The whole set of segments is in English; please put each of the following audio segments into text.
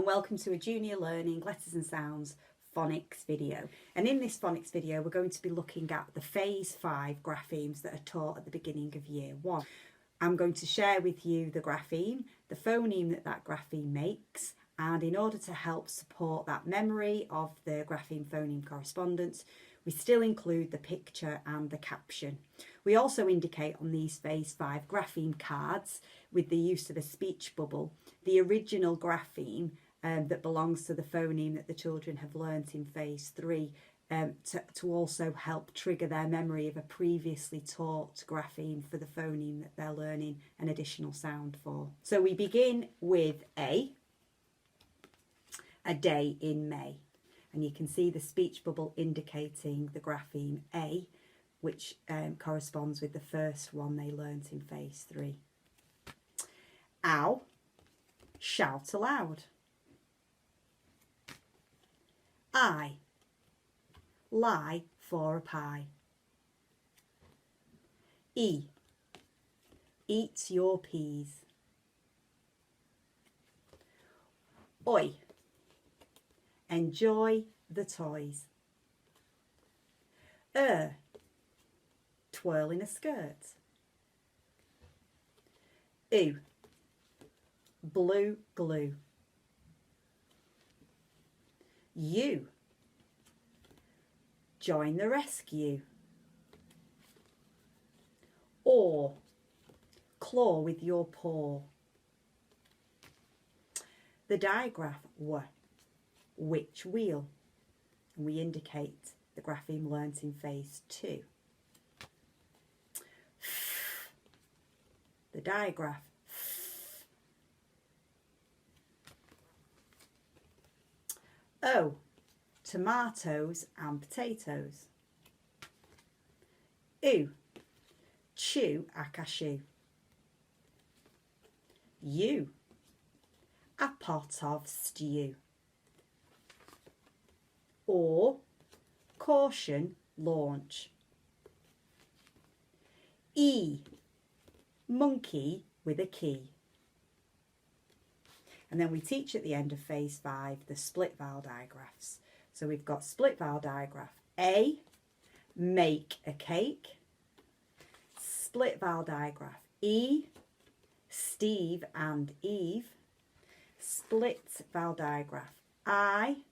welcome to a Junior Learning Letters and Sounds phonics video. And in this phonics video we're going to be looking at the phase 5 graphemes that are taught at the beginning of year 1. I'm going to share with you the grapheme, the phoneme that grapheme makes, and in order to help support that memory of the grapheme phoneme correspondence, we still include the picture and the caption. We also indicate on these phase 5 grapheme cards, with the use of a speech bubble, the original grapheme that belongs to the phoneme that the children have learnt in phase 3, to also help trigger their memory of a previously taught grapheme for the phoneme that they're learning an additional sound for. So we begin with a day in May. And you can see the speech bubble indicating the grapheme A, which corresponds with the first one they learnt in phase 3. Ow, shout aloud. I, lie for a pie. E, eat your peas. Oi, enjoy the toys. Twirl in a skirt. Oo, blue glue. You, join the rescue. Or, claw with your paw. The digraph w, which wheel, and we indicate the grapheme learnt in phase 2. The digraph O, tomatoes and potatoes. Oo, chew a cashew. U, a pot of stew. Or, caution, launch. E, monkey with a key. And then we teach at the end of phase 5 the split vowel digraphs. So we've got split vowel digraph A, make a cake. Split vowel digraph E, Steve and Eve. Split vowel digraph I,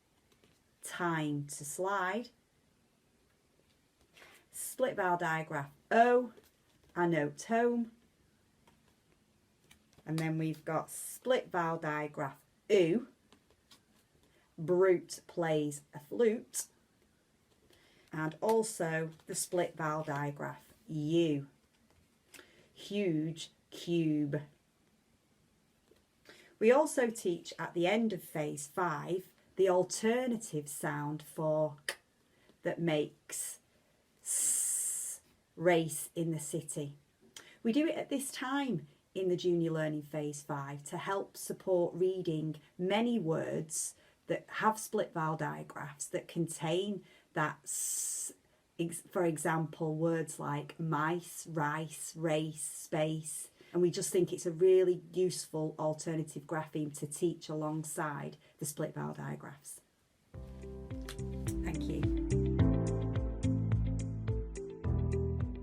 time to slide. Split vowel digraph O, a note home. And then we've got split vowel digraph oo, Brute plays a flute. And also the split vowel digraph U, huge cube. We also teach at the end of phase 5 the alternative sound for k that makes s, race in the city. We do it at this time in the Junior Learning Phase 5 to help support reading many words that have split vowel digraphs that contain that s. For example, words like mice, rice, race, space. And we just think it's a really useful alternative grapheme to teach alongside the split vowel digraphs. Thank you.